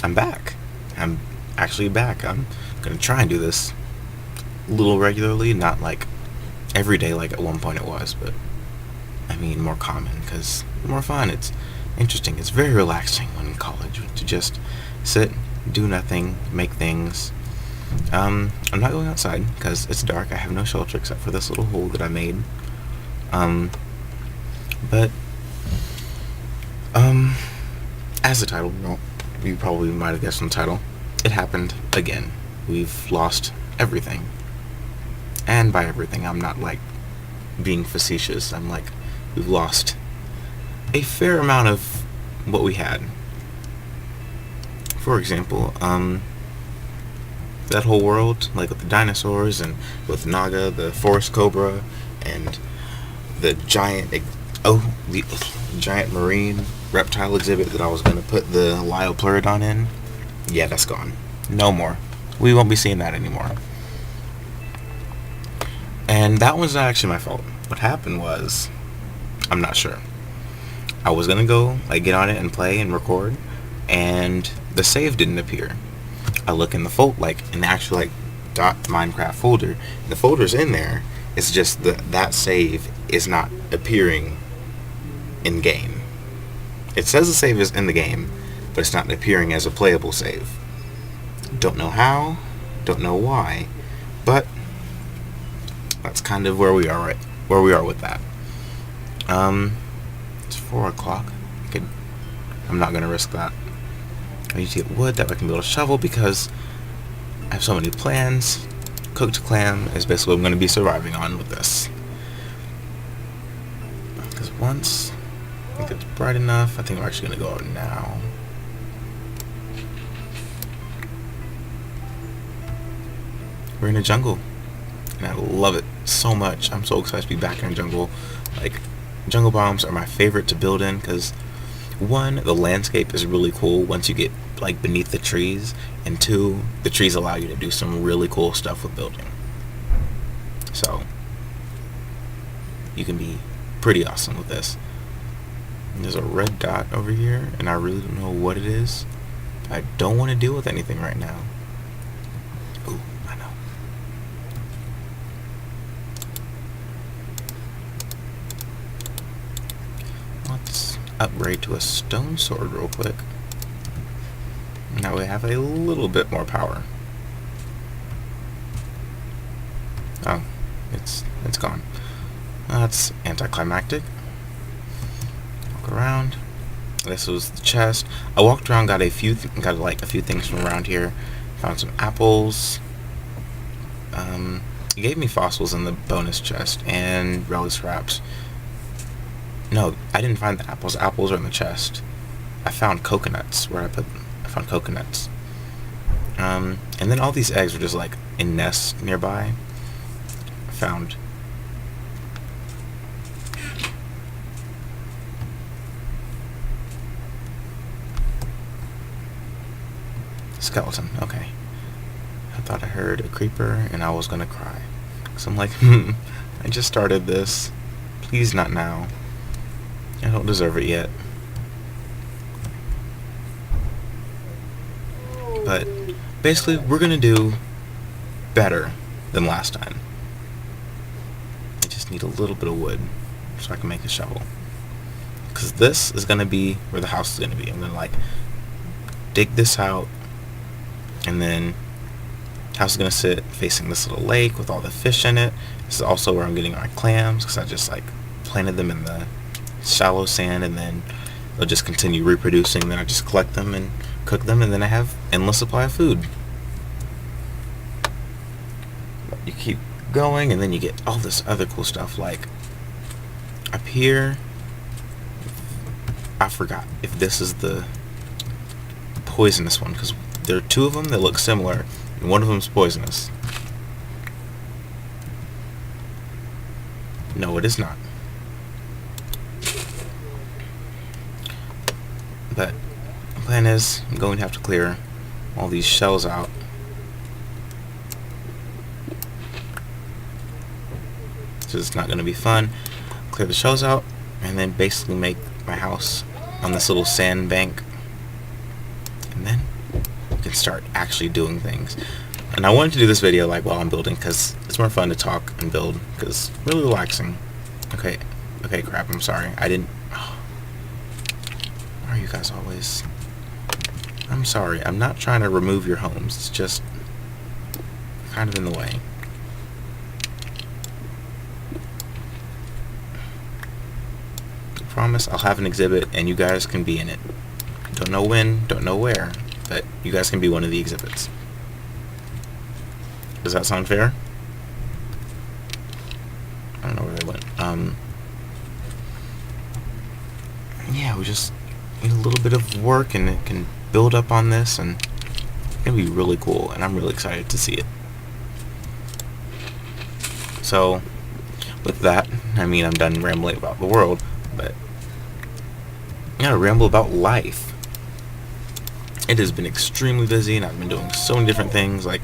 I'm back. I'm actually back. I'm gonna try and do this a little regularly, not like every day like at one point it was, but I mean more common because more fun. It's interesting. It's very relaxing when in college to just sit, do nothing, make things. I'm not going outside because it's dark. I have no shelter except for this little hole that I made. But as the title, well, you probably might have guessed from the title, it happened again. We've lost everything. And by everything, I'm not like being facetious. I'm like, we've lost a fair amount of what we had. For example, that whole world, like with the dinosaurs and with Naga, the forest cobra, and the giant marine reptile exhibit that I was going to put the Liopleurodon in, yeah, that's gone. No more. We won't be seeing that anymore. And that was not actually my fault. What happened was, I'm not sure. I was going to go, like, get on it and play and record, and the save didn't appear. I look in the in the actual, like, .minecraft folder, and the folder's in there. It's just that save is not appearing in game. It says the save is in the game, but it's not appearing as a playable save. Don't know how, don't know why, but that's kind of where we are with that. It's 4 o'clock. I'm not gonna risk that. I need to get wood that I can build a shovel because I have so many plans. Cooked clam is basically what I'm going to be surviving on with this. Because once it gets bright enough, I think I'm actually going to go out now. We're in a jungle, and I love it so much. I'm so excited to be back in a jungle. Like, jungle biomes are my favorite to build in because, one, the landscape is really cool once you get like beneath the trees, and two, the trees allow you to do some really cool stuff with building. So you can be pretty awesome with this. And there's a red dot over here, and I really don't know what it is. I don't want to deal with anything right now. Ooh, I know. Let's upgrade to a stone sword real quick. Now we have a little bit more power. Oh, it's gone. That's anticlimactic. Walk around. This was the chest. I walked around, got a few things from around here. Found some apples. It gave me fossils in the bonus chest and relic scraps. No, I didn't find the apples. Apples are in the chest. I found coconuts. Where I put them? I found coconuts. And then all these eggs were just like in nests nearby. I found skeleton. Okay. I thought I heard a creeper and I was gonna cry. So I'm like, I just started this. Please not now. I don't deserve it yet. But basically, we're gonna do better than last time. I just need a little bit of wood so I can make a shovel. Because this is gonna be where the house is gonna be. I'm gonna like dig this out, and then the house is gonna sit facing this little lake with all the fish in it. This is also where I'm getting my clams because I just like planted them in the shallow sand, and then they'll just continue reproducing. Then I just collect them and cook them, and then I have endless supply of food. You keep going, and then you get all this other cool stuff. Like up here, I forgot if this is the poisonous one, because there are two of them that look similar, and one of them is poisonous. No, it is not. But the plan is, I'm going to have to clear all these shells out. So it's not going to be fun. Clear the shells out, and then basically make my house on this little sand bank. And then and start actually doing things. And I wanted to do this video like while I'm building because it's more fun to talk and build because it's really relaxing. Okay, crap, I'm sorry. I didn't... Why are you guys always... I'm sorry, I'm not trying to remove your homes. It's just kind of in the way. I promise I'll have an exhibit and you guys can be in it. Don't know when, don't know where, but you guys can be one of the exhibits. Does that sound fair? I don't know where they went. Yeah, we just need a little bit of work and it can build up on this, and it's gonna be really cool, and I'm really excited to see it. So, with that, I mean, I'm done rambling about the world, but I gotta ramble about life. It has been extremely busy, and I've been doing so many different things, like,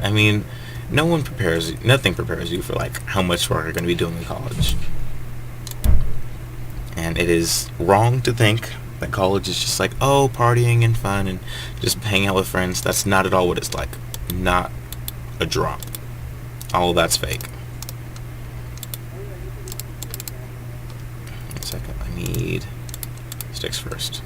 I mean, nothing prepares you for, like, how much work you're gonna be doing in college. And it is wrong to think that college is just like, oh, partying and fun and just hanging out with friends. That's not at all what it's like. Not a drop. All of that's fake. One second, I need sticks first.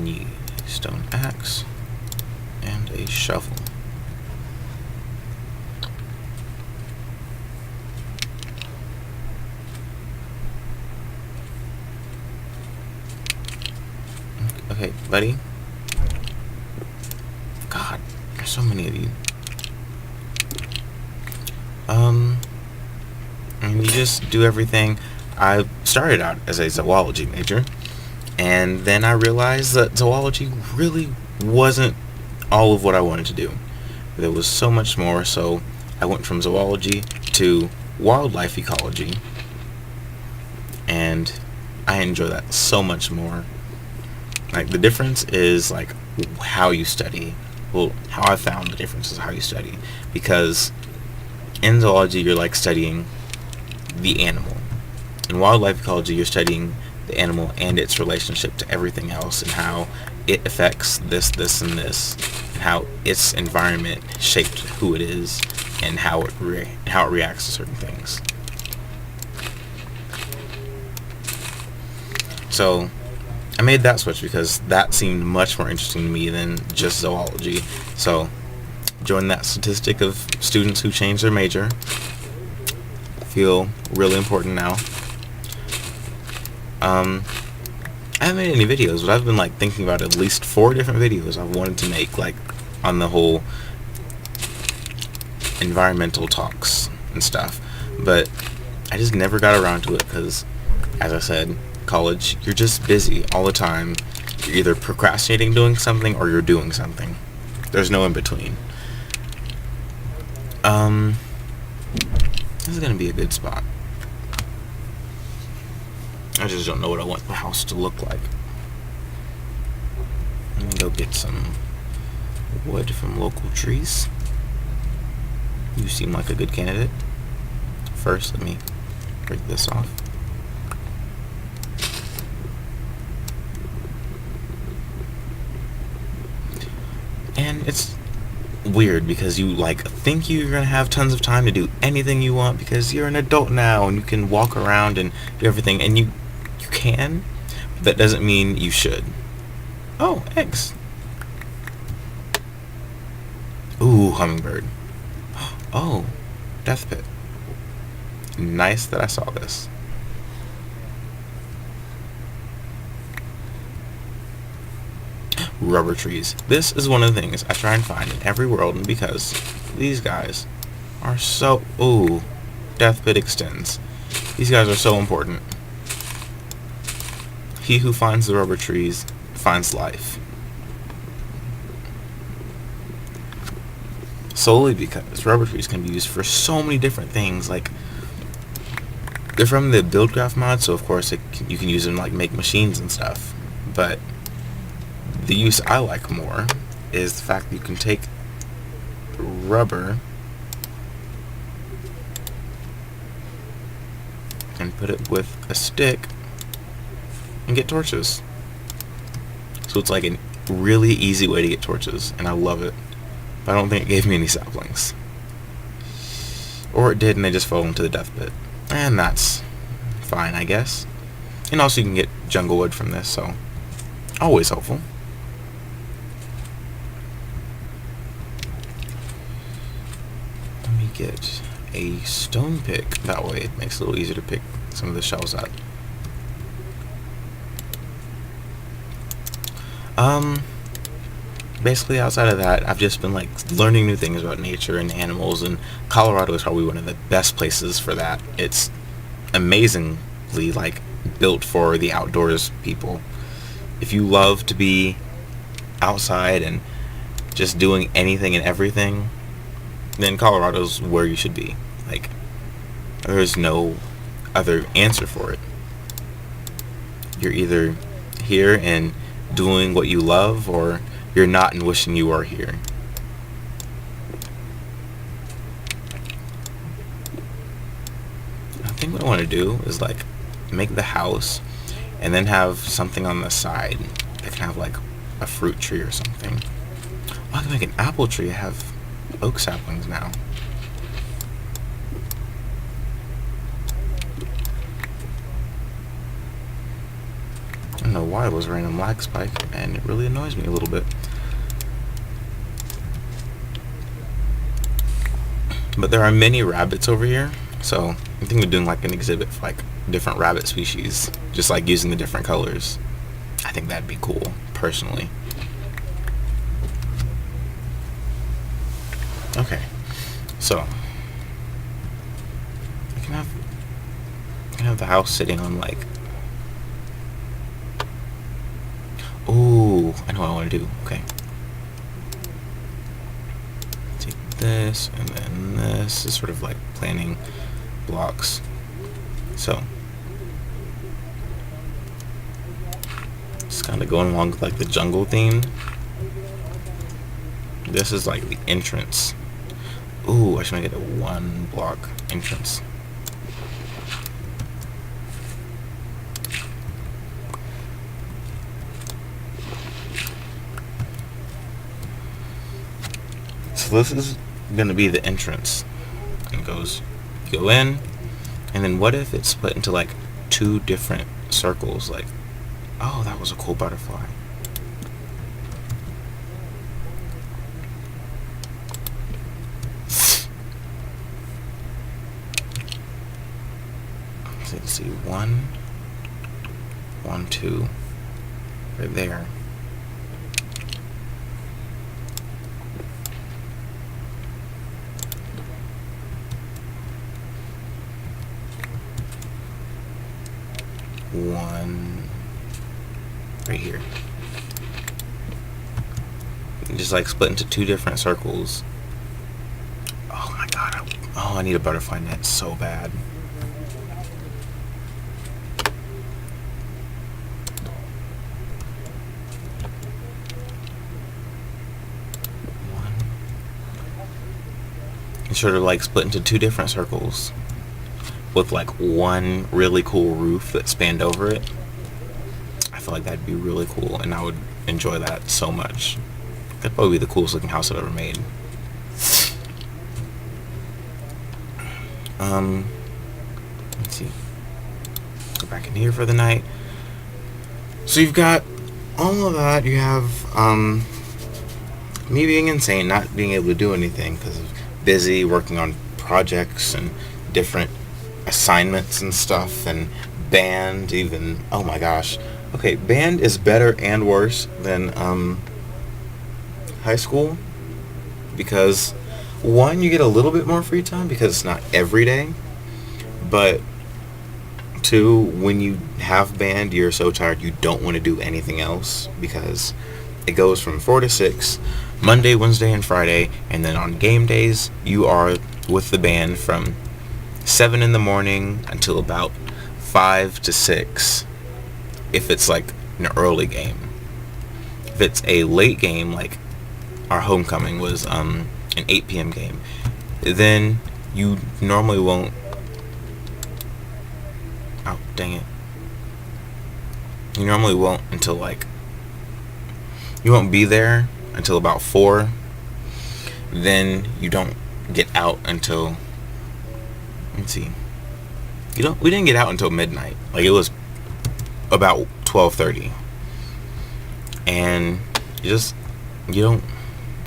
Need a stone axe and a shovel. Okay, buddy. God, there's so many of you. And you just do everything. I started out as a zoology major, and then I realized that zoology really wasn't all of what I wanted to do. There was so much more, so I went from zoology to wildlife ecology, and I enjoy that so much more. Like, the difference is, like, how you study. Well, how I found the difference is how you study. Because in zoology, you're, like, studying the animal. In wildlife ecology, you're studying the animal and its relationship to everything else and how it affects this, and this, and how its environment shaped who it is and how it reacts to certain things. So I made that switch because that seemed much more interesting to me than just zoology. So join that statistic of students who change their major. Feel really important now. I haven't made any videos, but I've been like thinking about at least 4 different videos I've wanted to make, like on the whole environmental talks and stuff, but I just never got around to it because, as I said, college, you're just busy all the time. You're either procrastinating doing something or you're doing something. There's no in between. This is gonna be a good spot. I just don't know what I want the house to look like. Let me go get some wood from local trees. You seem like a good candidate. First, let me break this off. And it's weird because you like think you're gonna have tons of time to do anything you want because you're an adult now and you can walk around and do everything, and you can, but that doesn't mean you should. Oh, eggs. Ooh, hummingbird. Oh, death pit. Nice that I saw this. Rubber trees. This is one of the things I try and find in every world because these guys are so... Ooh, death pit extends. These guys are so important. He who finds the rubber trees finds life. Solely because rubber trees can be used for so many different things. Like, they're from the Buildcraft mod, so of course you can use them to like make machines and stuff. But the use I like more is the fact that you can take rubber and put it with a stick and get torches. So it's like a really easy way to get torches, and I love it. But I don't think it gave me any saplings. Or it did and they just fell into the death pit. And that's fine, I guess. And also you can get jungle wood from this, so always helpful. Let me get a stone pick. That way it makes it a little easier to pick some of the shells out. Basically outside of that, I've just been like learning new things about nature and animals, and Colorado is probably one of the best places for that. It's amazingly like built for the outdoors people. If you love to be outside and just doing anything and everything, then Colorado's where you should be. Like, there's no other answer for it. You're either here and doing what you love, or you're not and wishing you were here. I think what I want to do is like make the house and then have something on the side that can have like a fruit tree or something. Oh, I can make an apple tree. I have oak saplings now. I don't know why it was a random lag spike, and it really annoys me a little bit. But there are many rabbits over here, so I'm thinking of doing like an exhibit for like different rabbit species, just like using the different colors. I think that'd be cool, personally. Okay, so I can have the house sitting on like. Ooh, I know what I want to do. Okay. Take this and then this is sort of like planning blocks. So it's kind of going along with like the jungle theme. This is like the entrance. Ooh, I should make it a 1 block entrance. So this is gonna be the entrance. And it goes, you go in, and then what if it's split into like 2 different circles? Like, oh, that was a cool butterfly. So let's see, 1, 1, 2, right there. One right here. And just like split into 2 different circles. Oh my god. I need a butterfly net so bad. One. And sort of like split into 2 different circles, with like 1 really cool roof that spanned over it. I feel like that'd be really cool, and I would enjoy that so much. That'd probably be the coolest looking house I've ever made. Let's see. Go back in here for the night. So you've got all of that. You have me being insane, not being able to do anything because of busy working on projects and different assignments and stuff, and band even. Oh my gosh. Okay, band is better and worse than high school, because 1, you get a little bit more free time because it's not every day, but 2, when you have band, you're so tired you don't want to do anything else, because it goes from 4 to 6 Monday, Wednesday, and Friday, and then on game days you are with the band from 7 in the morning until about 5 to 6 if it's like an early game. If it's a late game, like our homecoming was an 8 p.m. game, then you normally won't. Oh, dang it. You normally won't until like. You won't be there until about 4. Then you don't get out until. Let's see. We didn't get out until midnight. Like, it was about 12:30. And you don't.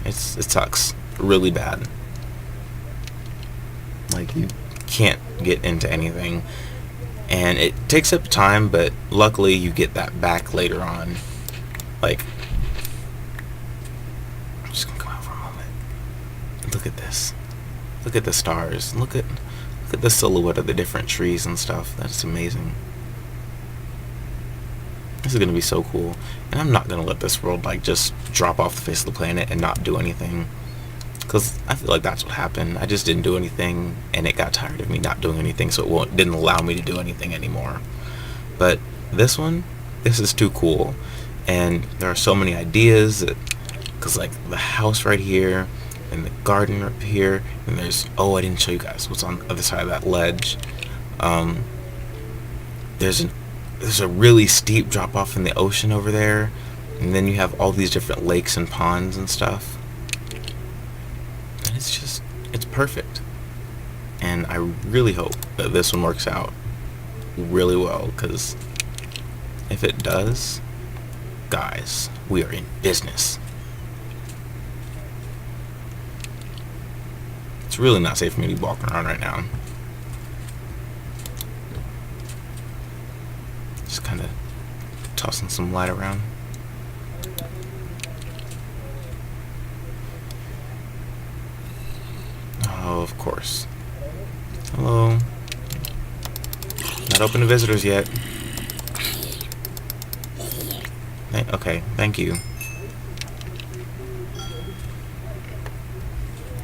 It sucks really bad. Like, you can't get into anything. And it takes up time, but luckily you get that back later on. Like, I'm just gonna come out for a moment. Look at this. Look at the stars. Look at the silhouette of the different trees and stuff. That's amazing. This is gonna be so cool. And I'm not gonna let this world like just drop off the face of the planet and not do anything. Because I feel like that's what happened. I just didn't do anything, and it got tired of me not doing anything, so it didn't allow me to do anything anymore. But this is too cool. And there are so many ideas. Because like the house right here, and the garden up here, and there's, I didn't show you guys what's on the other side of that ledge. There's a really steep drop off in the ocean over there, and then you have all these different lakes and ponds and stuff. And it's perfect. And I really hope that this one works out really well, because if it does, guys, we are in business. It's really not safe for me to be walking around right now. Just kind of tossing some light around. Oh, of course. Hello. Not open to visitors yet. Okay, thank you.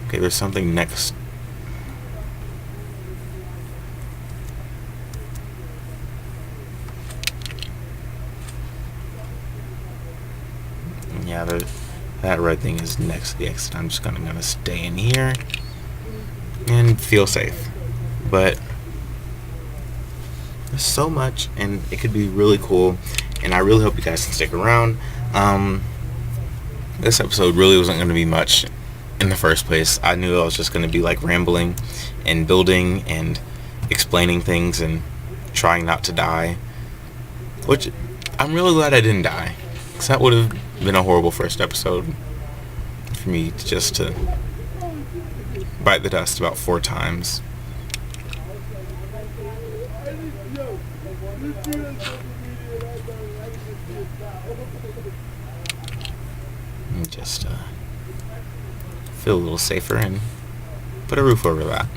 Okay, there's something next. Yeah, that red thing is next to the exit. I'm just gonna stay in here and feel safe. But there's so much, and it could be really cool, and I really hope you guys can stick around. This episode really wasn't going to be much in the first place. I knew I was just going to be like rambling and building and explaining things and trying not to die, which I'm really glad I didn't die, because that would have been a horrible first episode for me to bite the dust about 4 times. And just feel a little safer and put a roof over that.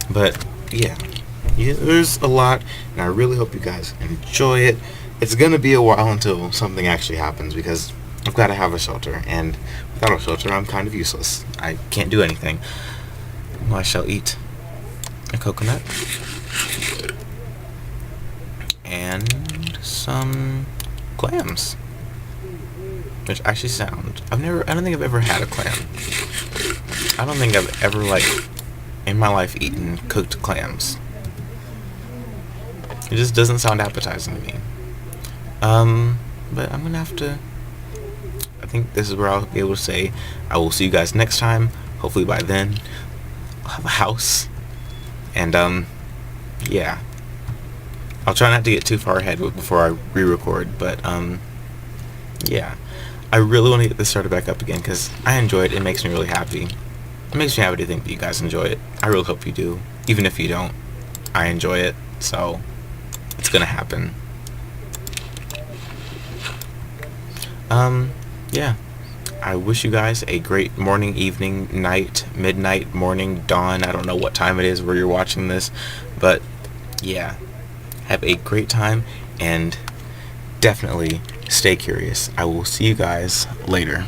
But yeah, there's a lot, and I really hope you guys enjoy it. It's gonna be a while until something actually happens, because I've got to have a shelter, and without a shelter I'm kind of useless. I can't do anything. Well, I shall eat a coconut and some clams, which actually sound. I don't think I've ever had a clam. I don't think I've ever in my life eaten cooked clams. It just doesn't sound appetizing to me. But I'm gonna have to. I think this is where I'll be able to say I will see you guys next time. Hopefully by then I'll have a house, and yeah, I'll try not to get too far ahead before I re-record. But yeah, I really want to get this started back up again, because I enjoy it. It makes me really happy. It makes me happy to think that you guys enjoy it. I really hope you do. Even if you don't, I enjoy it, so it's gonna happen. Yeah, I wish you guys a great morning, evening, night, midnight, morning, dawn. I don't know what time it is where you're watching this, but yeah, have a great time, and definitely stay curious. I will see you guys later.